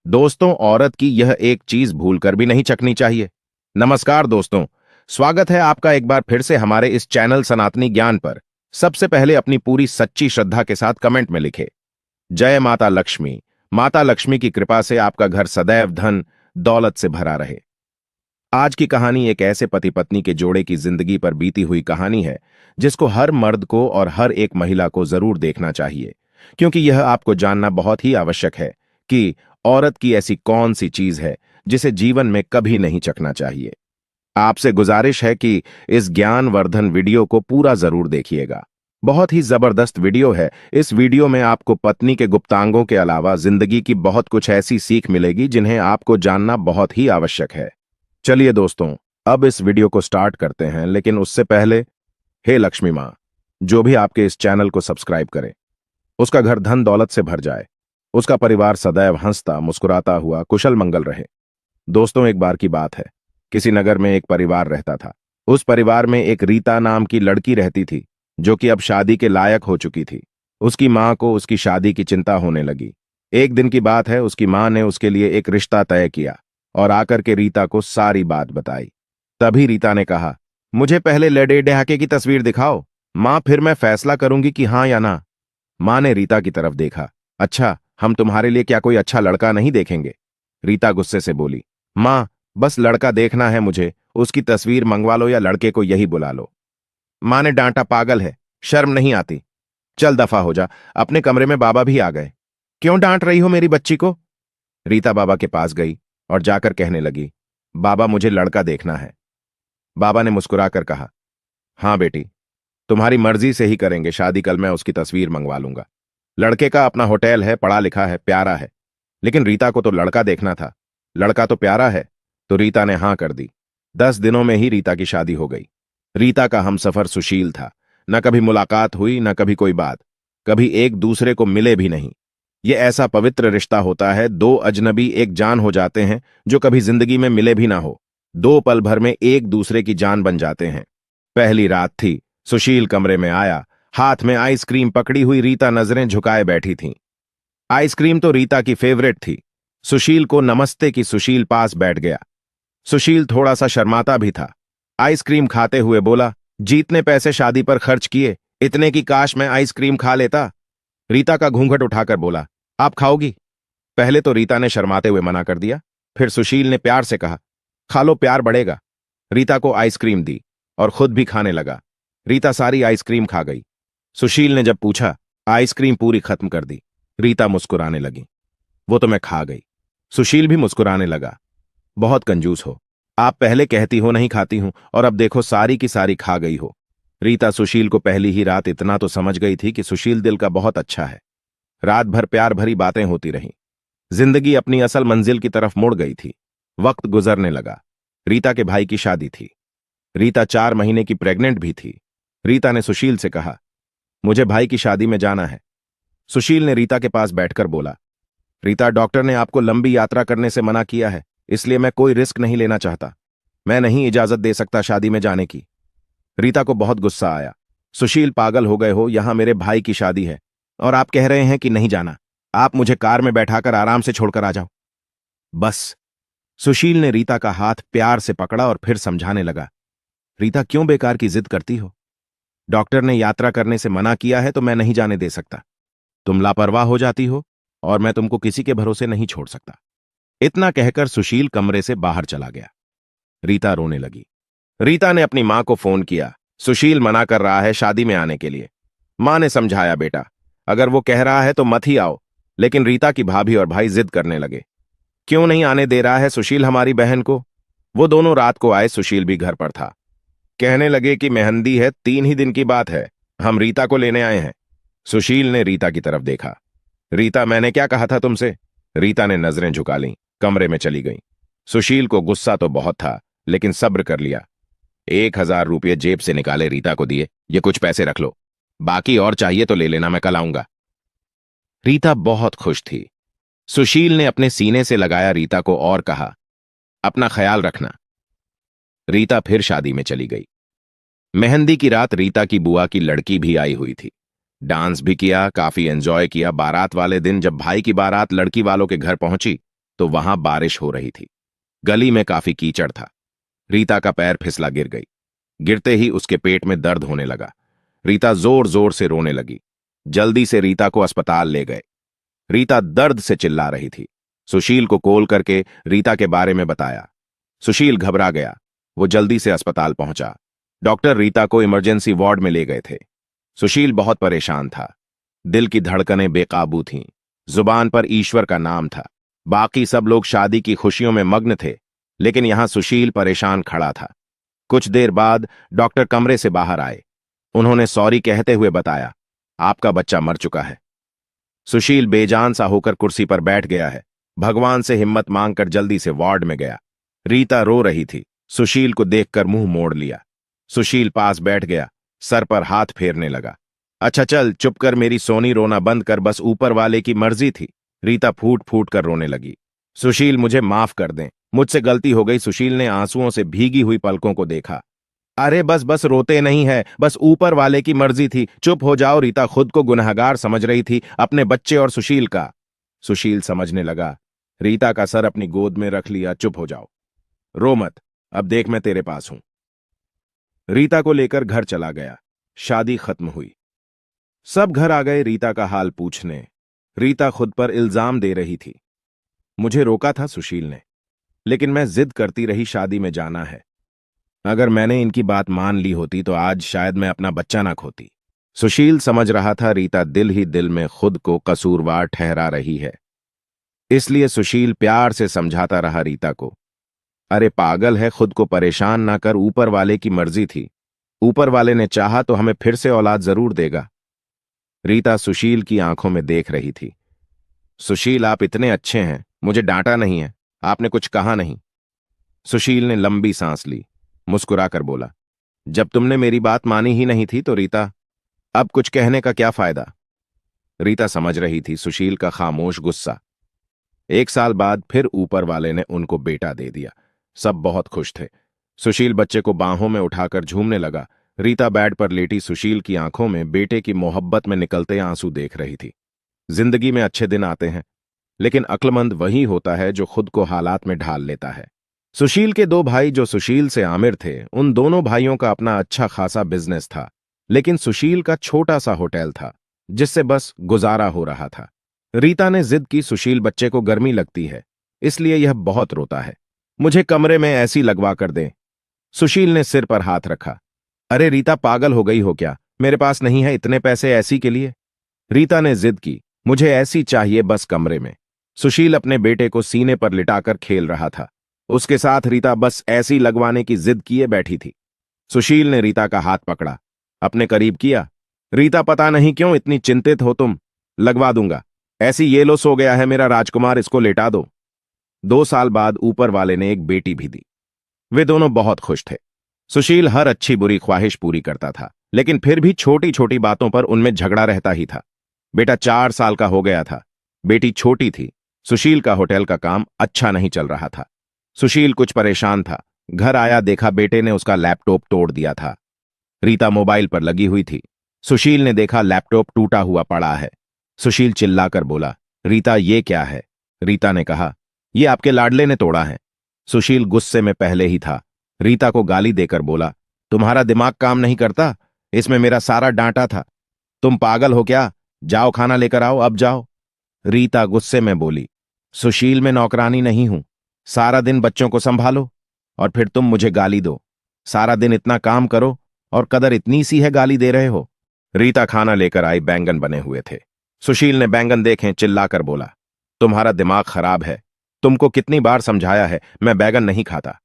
दोस्तों, औरत की यह एक चीज भूलकर भी नहीं चखनी चाहिए। नमस्कार दोस्तों, स्वागत है आपका एक बार फिर से हमारे इस चैनल सनातनी ज्ञान पर। सबसे पहले अपनी पूरी सच्ची श्रद्धा के साथ कमेंट में लिखे, जय माता लक्ष्मी। माता लक्ष्मी की कृपा से आपका घर सदैव धन दौलत से भरा रहे। आज की कहानी एक ऐसे पति पत्नी के जोड़े की जिंदगी पर बीती हुई कहानी है, जिसको हर मर्द को और हर एक महिला को जरूर देखना चाहिए, क्योंकि यह आपको जानना बहुत ही आवश्यक है कि औरत की ऐसी कौन सी चीज है जिसे जीवन में कभी नहीं चखना चाहिए। आपसे गुजारिश है कि इस ज्ञानवर्धन वीडियो को पूरा जरूर देखिएगा। बहुत ही जबरदस्त वीडियो है। इस वीडियो में आपको पत्नी के गुप्तांगों के अलावा जिंदगी की बहुत कुछ ऐसी सीख मिलेगी जिन्हें आपको जानना बहुत ही आवश्यक है। चलिए दोस्तों, अब इस वीडियो को स्टार्ट करते हैं, लेकिन उससे पहले, हे लक्ष्मी माँ, जो भी आपके इस चैनल को सब्सक्राइब करे, उसका घर धन दौलत से भर जाए, उसका परिवार सदैव हंसता मुस्कुराता हुआ कुशल मंगल रहे। दोस्तों, एक बार की बात है, किसी नगर में एक परिवार रहता था। उस परिवार में एक रीता नाम की लड़की रहती थी, जो कि अब शादी के लायक हो चुकी थी। उसकी माँ को उसकी शादी की चिंता होने लगी। एक दिन की बात है, उसकी माँ ने उसके लिए एक रिश्ता तय किया और आकर के रीता को सारी बात बताई। तभी रीता ने कहा, मुझे पहले लड़े डहाके की तस्वीर दिखाओ माँ, फिर मैं फैसला करूंगी कि हाँ या ना। माँ ने रीता की तरफ देखा। अच्छा, हम तुम्हारे लिए क्या कोई अच्छा लड़का नहीं देखेंगे? रीता गुस्से से बोली, माँ, बस लड़का देखना है मुझे, उसकी तस्वीर मंगवा लो या लड़के को यही बुला लो। माँ ने डांटा, पागल है, शर्म नहीं आती? चल दफा हो जा। अपने कमरे में बाबा भी आ गए। क्यों डांट रही हो मेरी बच्ची को? रीता बाबा के पास गई और जाकर कहने लगी, बाबा, मुझे लड़का देखना है। बाबा ने मुस्कुराकर कहा, हाँ बेटी, तुम्हारी मर्जी से ही करेंगे शादी, कल मैं उसकी तस्वीर मंगवा लूंगा। लड़के का अपना होटल है, पढ़ा लिखा है, प्यारा है। लेकिन रीता को तो लड़का देखना था। लड़का तो प्यारा है। तो रीता ने हाँ कर दी। 10 दिनों में ही रीता की शादी हो गई। रीता का हमसफर सुशील था। न कभी मुलाकात हुई, न कभी कोई बात। कभी एक दूसरे को मिले भी नहीं। ये ऐसा पवित्र रिश्ता होता है, दो अजनबी एक जान हो जाते हैं, जो कभी जिंदगी में मिले भी ना हो। 2 पल भर में एक दूसरे की जान बन जाते हैं। पहली रात थी। सुशील कमरे में आया। हाथ में आइसक्रीम पकड़ी हुई रीता नजरें झुकाए बैठी थी। आइसक्रीम तो रीता की फेवरेट थी। सुशील को नमस्ते की सुशील पास बैठ गया। सुशील थोड़ा सा शर्माता भी था। आइसक्रीम खाते हुए बोला, जीतने पैसे शादी पर खर्च किए, इतने की काश मैं आइसक्रीम खा लेता। रीता का घूंघट उठाकर बोला, आप खाओगी? पहले तो रीता ने शर्माते हुए मना कर दिया। फिर सुशील ने प्यार से कहा, खा लो, प्यार बढ़ेगा। रीता को आइसक्रीम दी और खुद भी खाने लगा। रीता सारी आइसक्रीम खा गई। सुशील ने जब पूछा, आइसक्रीम पूरी खत्म कर दी? रीता मुस्कुराने लगी, वो तो मैं खा गई। सुशील भी मुस्कुराने लगा, बहुत कंजूस हो, आप पहले कहती हो नहीं खाती हूं, और अब देखो सारी की सारी खा गई हो। रीता सुशील को पहली ही रात इतना तो समझ गई थी कि सुशील दिल का बहुत अच्छा है। रात भर प्यार भरी बातें होती रहीं। जिंदगी अपनी असल मंजिल की तरफ मुड़ गई थी। वक्त गुजरने लगा। रीता के भाई की शादी थी। रीता 4 महीने की प्रेग्नेंट भी थी। रीता ने सुशील से कहा, मुझे भाई की शादी में जाना है। सुशील ने रीता के पास बैठकर बोला, रीता, डॉक्टर ने आपको लंबी यात्रा करने से मना किया है, इसलिए मैं कोई रिस्क नहीं लेना चाहता। मैं नहीं इजाजत दे सकता शादी में जाने की। रीता को बहुत गुस्सा आया। सुशील, पागल हो गए हो? यहां मेरे भाई की शादी है और आप कह रहे हैं कि नहीं जाना। आप मुझे कार में बैठाकर आराम से छोड़कर आ जाओ। बस। सुशील ने रीता का हाथ प्यार से पकड़ा और फिर समझाने लगा, रीता, क्यों बेकार की जिद करती हो? डॉक्टर ने यात्रा करने से मना किया है तो मैं नहीं जाने दे सकता। तुम लापरवाह हो जाती हो और मैं तुमको किसी के भरोसे नहीं छोड़ सकता। इतना कहकर सुशील कमरे से बाहर चला गया। रीता रोने लगी। रीता ने अपनी मां को फोन किया, सुशील मना कर रहा है शादी में आने के लिए। मां ने समझाया, बेटा, अगर वो कह रहा है तो मत ही आओ। लेकिन रीता की भाभी और भाई जिद करने लगे, क्यों नहीं आने दे रहा है सुशील हमारी बहन को? वो दोनों रात को आए, सुशील भी घर पर था। कहने लगे कि मेहंदी है, 3 ही दिन की बात है, हम रीता को लेने आए हैं। सुशील ने रीता की तरफ देखा। रीता, मैंने क्या कहा था तुमसे? रीता ने नजरें झुका लीं, कमरे में चली गई। सुशील को गुस्सा तो बहुत था, लेकिन सब्र कर लिया। 1000 रुपये जेब से निकाले, रीता को दिए, ये कुछ पैसे रख लो, बाकी और चाहिए तो ले लेना, मैं कल आऊंगा। रीता बहुत खुश थी। सुशील ने अपने सीने से लगाया रीता को और कहा, अपना ख्याल रखना। रीता फिर शादी में चली गई। मेहंदी की रात रीता की बुआ की लड़की भी आई हुई थी। डांस भी किया, काफी एंजॉय किया। बारात वाले दिन जब भाई की बारात लड़की वालों के घर पहुंची तो वहां बारिश हो रही थी। गली में काफी कीचड़ था। रीता का पैर फिसला गिर गई। गिरते ही उसके पेट में दर्द होने लगा। रीता जोर जोर से रोने लगी। जल्दी से रीता को अस्पताल ले गए। रीता दर्द से चिल्ला रही थी। सुशील को कॉल करके रीता के बारे में बताया। सुशील घबरा गया। वो जल्दी से अस्पताल पहुंचा। डॉक्टर रीता को इमरजेंसी वार्ड में ले गए थे। सुशील बहुत परेशान था। दिल की धड़कनें बेकाबू थीं। जुबान पर ईश्वर का नाम था। बाकी सब लोग शादी की खुशियों में मग्न थे, लेकिन यहां सुशील परेशान खड़ा था। कुछ देर बाद डॉक्टर कमरे से बाहर आए। उन्होंने सॉरी कहते हुए बताया, आपका बच्चा मर चुका है। सुशील बेजान सा होकर कुर्सी पर बैठ गया है। भगवान से हिम्मत मांगकर जल्दी से वार्ड में गया। रीता रो रही थी। सुशील को देखकर मुंह मोड़ लिया। सुशील पास बैठ गया, सर पर हाथ फेरने लगा। अच्छा चल चुप कर, मेरी सोनी, रोना बंद कर, बस ऊपर वाले की मर्जी थी। रीता फूट फूट कर रोने लगी। सुशील, मुझे माफ कर दें, मुझसे गलती हो गई। सुशील ने आंसुओं से भीगी हुई पलकों को देखा। अरे बस बस, रोते नहीं है, बस ऊपर वाले की मर्जी थी, चुप हो जाओ। रीता खुद को गुनहगार समझ रही थी, अपने बच्चे और सुशील का। सुशील समझने लगा। रीता का सर अपनी गोद में रख लिया। चुप हो जाओ, रो मत, अब देख मैं तेरे पास हूं। रीता को लेकर घर चला गया। शादी खत्म हुई। सब घर आ गए रीता का हाल पूछने। रीता खुद पर इल्जाम दे रही थी। मुझे रोका था सुशील ने, लेकिन मैं जिद करती रही, शादी में जाना है। अगर मैंने इनकी बात मान ली होती तो आज शायद मैं अपना बच्चा ना खोती। सुशील समझ रहा था रीता दिल ही दिल में खुद को कसूरवार ठहरा रही है। इसलिए सुशील प्यार से समझाता रहा रीता को, अरे पागल है, खुद को परेशान ना कर, ऊपर वाले की मर्जी थी। ऊपर वाले ने चाहा तो हमें फिर से औलाद जरूर देगा। रीता सुशील की आंखों में देख रही थी। सुशील, आप इतने अच्छे हैं, मुझे डांटा नहीं है, आपने कुछ कहा नहीं। सुशील ने लंबी सांस ली, मुस्कुराकर बोला, जब तुमने मेरी बात मानी ही नहीं थी तो रीता, अब कुछ कहने का क्या फायदा। रीता समझ रही थी सुशील का खामोश गुस्सा। 1 साल बाद फिर ऊपर वाले ने उनको बेटा दे दिया। सब बहुत खुश थे। सुशील बच्चे को बाहों में उठाकर झूमने लगा। रीता बेड पर लेटी सुशील की आंखों में बेटे की मोहब्बत में निकलते आंसू देख रही थी। जिंदगी में अच्छे दिन आते हैं, लेकिन अक्लमंद वही होता है जो खुद को हालात में ढाल लेता है। सुशील के 2 भाई जो सुशील से आमिर थे, उन दोनों भाइयों का अपना अच्छा खासा बिजनेस था, लेकिन सुशील का छोटा सा होटल था जिससे बस गुजारा हो रहा था। रीता ने जिद की, सुशील बच्चे को गर्मी लगती है, इसलिए यह बहुत रोता है, मुझे कमरे में ऐसी लगवा कर दें। सुशील ने सिर पर हाथ रखा। अरे रीता, पागल हो गई हो क्या, मेरे पास नहीं है इतने पैसे ऐसी के लिए। रीता ने जिद की, मुझे ऐसी चाहिए बस कमरे में। सुशील अपने बेटे को सीने पर लिटाकर खेल रहा था। उसके साथ रीता बस ऐसी लगवाने की जिद किए बैठी थी। सुशील ने रीता का हाथ पकड़ा, अपने करीब किया। रीता, पता नहीं क्यों इतनी चिंतित हो तुम, लगवा दूंगा, ऐसी ये लो, सो गया है मेरा राजकुमार, इसको लेटा दो। 2 साल बाद ऊपर वाले ने एक बेटी भी दी। वे दोनों बहुत खुश थे। सुशील हर अच्छी बुरी ख्वाहिश पूरी करता था, लेकिन फिर भी छोटी छोटी बातों पर उनमें झगड़ा रहता ही था। बेटा 4 साल का हो गया था, बेटी छोटी थी। सुशील का होटल का काम अच्छा नहीं चल रहा था। सुशील कुछ परेशान था। घर आया, देखा बेटे ने उसका लैपटॉप तोड़ दिया था। रीता मोबाइल पर लगी हुई थी। सुशील ने देखा लैपटॉप टूटा हुआ पड़ा है। सुशील चिल्लाकर बोला, रीता ये क्या है। रीता ने कहा, ये आपके लाडले ने तोड़ा है। सुशील गुस्से में पहले ही था। रीता को गाली देकर बोला, तुम्हारा दिमाग काम नहीं करता, इसमें मेरा सारा डांटा था, तुम पागल हो क्या, जाओ खाना लेकर आओ, अब जाओ। रीता गुस्से में बोली, सुशील, मैं नौकरानी नहीं हूं, सारा दिन बच्चों को संभालो और फिर तुम मुझे गाली दो। सारा दिन इतना काम करो और कदर इतनी सी है, गाली दे रहे हो। रीता खाना लेकर आई, बैंगन बने हुए थे। सुशील ने बैंगन देखे, चिल्लाकर बोला, तुम्हारा दिमाग खराब है, तुमको कितनी बार समझाया है, मैं बैंगन नहीं खाता।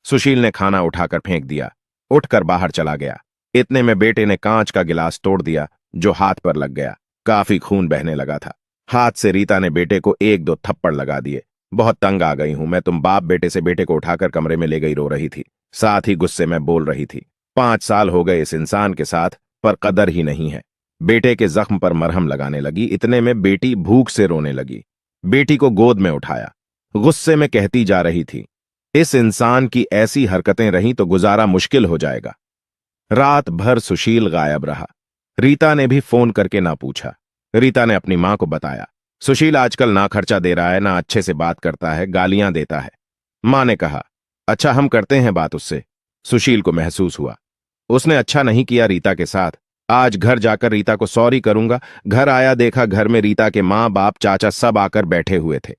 सुशील ने खाना उठाकर फेंक दिया, उठकर बाहर चला गया। इतने में बेटे ने कांच का गिलास तोड़ दिया, जो हाथ पर लग गया। काफी खून बहने लगा था। हाथ से रीता ने बेटे को 1-2 थप्पड़ लगा दिए। बहुत तंग आ गई हूं मैं, तुम बाप बेटे से बेटे को उठाकर कमरे में ले गई, रो रही थी, साथ ही गुस्से में बोल रही थी। 5 साल हो गए इस इंसान के साथ, पर कदर ही नहीं है। बेटे के जख्म पर मरहम लगाने लगी। इतने में बेटी भूख से रोने लगी। बेटी को गोद में उठाया, गुस्से में कहती जा रही थी, इस इंसान की ऐसी हरकतें रहीं तो गुजारा मुश्किल हो जाएगा। रात भर सुशील गायब रहा। रीता ने भी फोन करके ना पूछा। रीता ने अपनी मां को बताया। सुशील आजकल ना खर्चा दे रहा है, ना अच्छे से बात करता है, गालियां देता है। मां ने कहा, अच्छा हम करते हैं बात उससे। सुशील को महसूस हुआ उसने अच्छा नहीं किया रीता के साथ। आज घर जाकर रीता को सॉरी करूंगा। घर आया, देखा घर में रीता के माँ बाप चाचा सब आकर बैठे हुए थे।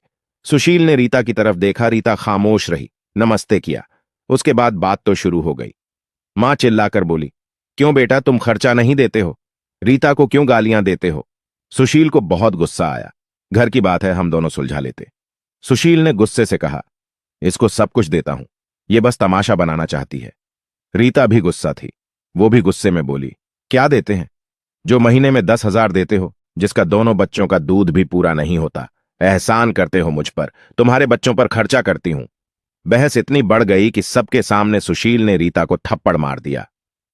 सुशील ने रीता की तरफ देखा, रीता खामोश रही, नमस्ते किया। उसके बाद बात तो शुरू हो गई। मां चिल्लाकर बोली, क्यों बेटा तुम खर्चा नहीं देते हो? रीता को क्यों गालियां देते हो? सुशील को बहुत गुस्सा आया। घर की बात है, हम दोनों सुलझा लेते। सुशील ने गुस्से से कहा, इसको सब कुछ देता हूं, ये बस तमाशा बनाना चाहती है। रीता भी गुस्सा थी। वो भी गुस्से में बोली, क्या देते हैं? जो महीने में 10,000 देते हो, जिसका दोनों बच्चों का दूध भी पूरा नहीं होता। एहसान करते हो मुझ पर, तुम्हारे बच्चों पर खर्चा करती हूं। बहस इतनी बढ़ गई कि सबके सामने सुशील ने रीता को थप्पड़ मार दिया।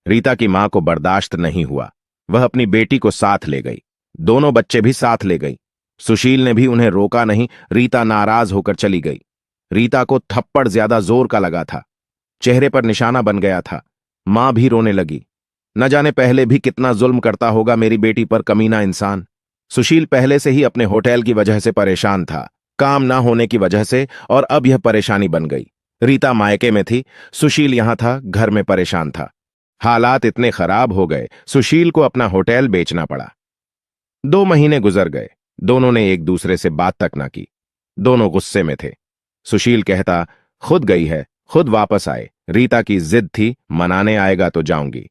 रीता की मां को बर्दाश्त नहीं हुआ। वह अपनी बेटी को साथ ले गई। दोनों बच्चे भी साथ ले गई। सुशील ने भी उन्हें रोका नहीं। रीता नाराज होकर चली गई। रीता को थप्पड़ ज्यादा जोर का लगा था, चेहरे पर निशाना बन गया था। मां भी रोने लगी। न जाने पहले भी कितना जुल्म करता होगा मेरी बेटी पर, कमीना इंसान। सुशील पहले से ही अपने होटल की वजह से परेशान था, काम ना होने की वजह से, और अब यह परेशानी बन गई। रीता मायके में थी, सुशील यहां था, घर में परेशान था। हालात इतने खराब हो गए, सुशील को अपना होटल बेचना पड़ा। 2 महीने गुजर गए। दोनों ने एक दूसरे से बात तक ना की। दोनों गुस्से में थे। सुशील कहता, खुद गई है, खुद वापस आए। रीता की जिद थी, मनाने आएगा तो जाऊंगी।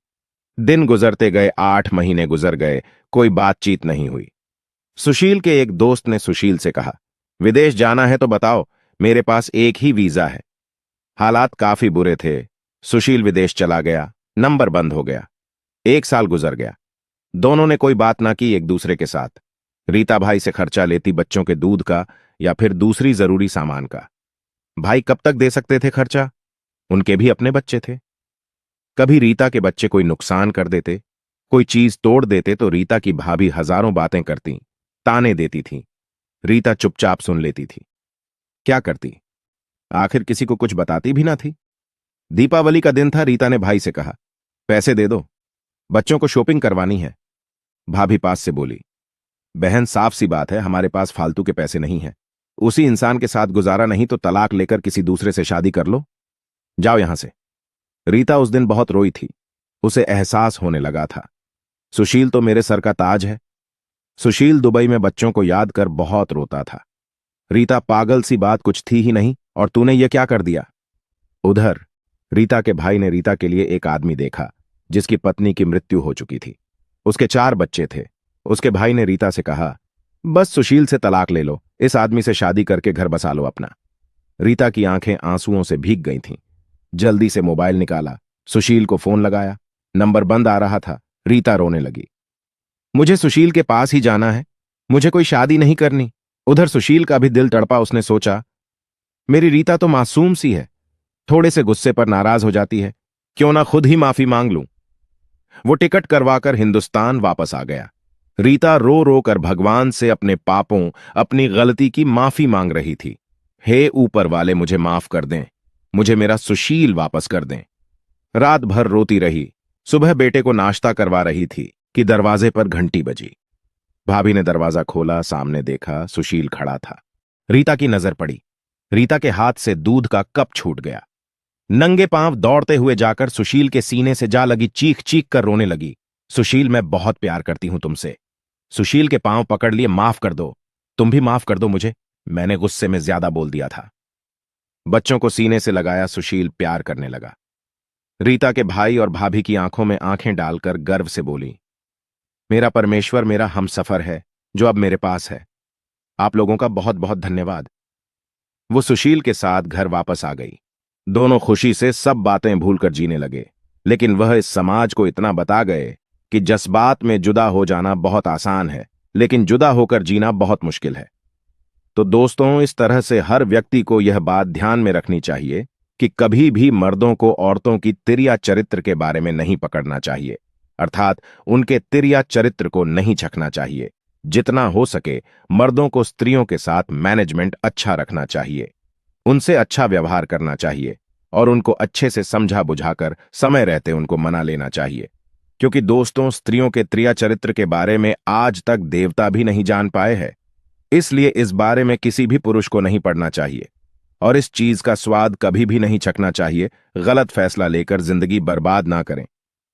दिन गुजरते गए, 8 महीने गुजर गए, कोई बातचीत नहीं हुई। सुशील के एक दोस्त ने सुशील से कहा, विदेश जाना है तो बताओ, मेरे पास एक ही वीजा है। हालात काफी बुरे थे। सुशील विदेश चला गया, नंबर बंद हो गया। 1 साल गुजर गया। दोनों ने कोई बात ना की एक दूसरे के साथ। रीता भाई से खर्चा लेती, बच्चों के दूध का या फिर दूसरी जरूरी सामान का। भाई कब तक दे सकते थे खर्चा? उनके भी अपने बच्चे थे। कभी रीता के बच्चे कोई नुकसान कर देते, कोई चीज तोड़ देते, तो रीता की भाभी हजारों बातें करती, ताने देती थी। रीता चुपचाप सुन लेती थी। क्या करती? आखिर किसी को कुछ बताती भी ना थी। दीपावली का दिन था, रीता ने भाई से कहा, पैसे दे दो, बच्चों को शॉपिंग करवानी है। भाभी पास से बोली, बहन साफ सी बात है, हमारे पास फालतू के पैसे नहीं हैं। उसी इंसान के साथ गुजारा नहीं तो तलाक लेकर किसी दूसरे से शादी कर लो, जाओ यहां से। रीता उस दिन बहुत रोई थी। उसे एहसास होने लगा था, सुशील तो मेरे सर का ताज है। सुशील दुबई में बच्चों को याद कर बहुत रोता था। रीता पागल सी बात कुछ थी ही नहीं, और तूने ये क्या कर दिया? उधर रीता के भाई ने रीता के लिए एक आदमी देखा, जिसकी पत्नी की मृत्यु हो चुकी थी। उसके 4 बच्चे थे। उसके भाई ने रीता से कहा, बस सुशील से तलाक ले लो, इस आदमी से शादी करके घर बसा लो अपना। रीता की आंखें आंसुओं से भीग गई थीं। जल्दी से मोबाइल निकाला, सुशील को फोन लगाया। नंबर बंद आ रहा था। रीता रोने लगी, मुझे सुशील के पास ही जाना है, मुझे कोई शादी नहीं करनी। उधर सुशील का भी दिल तड़पा। उसने सोचा, मेरी रीता तो मासूम सी है, थोड़े से गुस्से पर नाराज हो जाती है, क्यों ना खुद ही माफी मांग लूं। वो टिकट करवाकर हिंदुस्तान वापस आ गया। रीता रो रो कर भगवान से अपने पापों, अपनी गलती की माफी मांग रही थी। हे ऊपर वाले, मुझे माफ कर दें, मुझे मेरा सुशील वापस कर दें। रात भर रोती रही। सुबह बेटे को नाश्ता करवा रही थी कि दरवाजे पर घंटी बजी। भाभी ने दरवाजा खोला, सामने देखा, सुशील खड़ा था। रीता की नजर पड़ी। रीता के हाथ से दूध का कप छूट गया। नंगे पांव दौड़ते हुए जाकर सुशील के सीने से जा लगी, चीख चीख कर रोने लगी, सुशील मैं बहुत प्यार करती हूं तुमसे। सुशील के पांव पकड़ लिए, माफ कर दो, तुम भी माफ कर दो मुझे, मैंने गुस्से में ज्यादा बोल दिया था। बच्चों को सीने से लगाया, सुशील प्यार करने लगा। रीता के भाई और भाभी की आंखों में आंखें डालकर गर्व से बोली, मेरा परमेश्वर मेरा हमसफर है जो अब मेरे पास है, आप लोगों का बहुत बहुत धन्यवाद। वो सुशील के साथ घर वापस आ गई। दोनों खुशी से सब बातें भूलकर जीने लगे। लेकिन वह इस समाज को इतना बता गए कि जज्बात में जुदा हो जाना बहुत आसान है, लेकिन जुदा होकर जीना बहुत मुश्किल है। तो दोस्तों, इस तरह से हर व्यक्ति को यह बात ध्यान में रखनी चाहिए कि कभी भी मर्दों को औरतों की तिर्या चरित्र के बारे में नहीं पकड़ना चाहिए, अर्थात उनके तिर्या चरित्र को नहीं छकना चाहिए। जितना हो सके मर्दों को स्त्रियों के साथ मैनेजमेंट अच्छा रखना चाहिए, उनसे अच्छा व्यवहार करना चाहिए और उनको अच्छे से समझा बुझाकर समय रहते उनको मना लेना चाहिए। क्योंकि दोस्तों, स्त्रियों के त्रिया चरित्र के बारे में आज तक देवता भी नहीं जान पाए हैं। इसलिए इस बारे में किसी भी पुरुष को नहीं पढ़ना चाहिए और इस चीज का स्वाद कभी भी नहीं चखना चाहिए। गलत फैसला लेकर जिंदगी बर्बाद ना करें।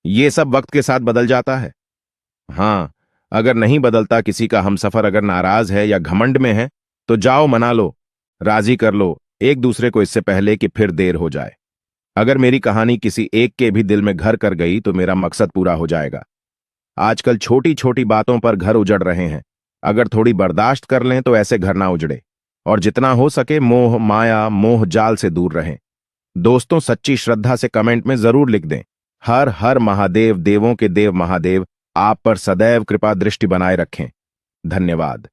ये सब वक्त के साथ बदल जाता है। हाँ, अगर नहीं बदलता, किसी का हमसफर अगर नाराज है या घमंड में है, तो जाओ मना लो, राजी कर लो एक दूसरे को, इससे पहले कि फिर देर हो जाए। अगर मेरी कहानी किसी एक के भी दिल में घर कर गई तो मेरा मकसद पूरा हो जाएगा। आजकल छोटी छोटी बातों पर घर उजड़ रहे हैं। अगर थोड़ी बर्दाश्त कर लें तो ऐसे घर ना उजड़े। और जितना हो सके मोह माया मोह जाल से दूर रहें। दोस्तों, सच्ची श्रद्धा से कमेंट में जरूर लिख दें, हर हर महादेव, देवों के देव महादेव आप पर सदैव कृपा दृष्टि बनाए रखें। धन्यवाद।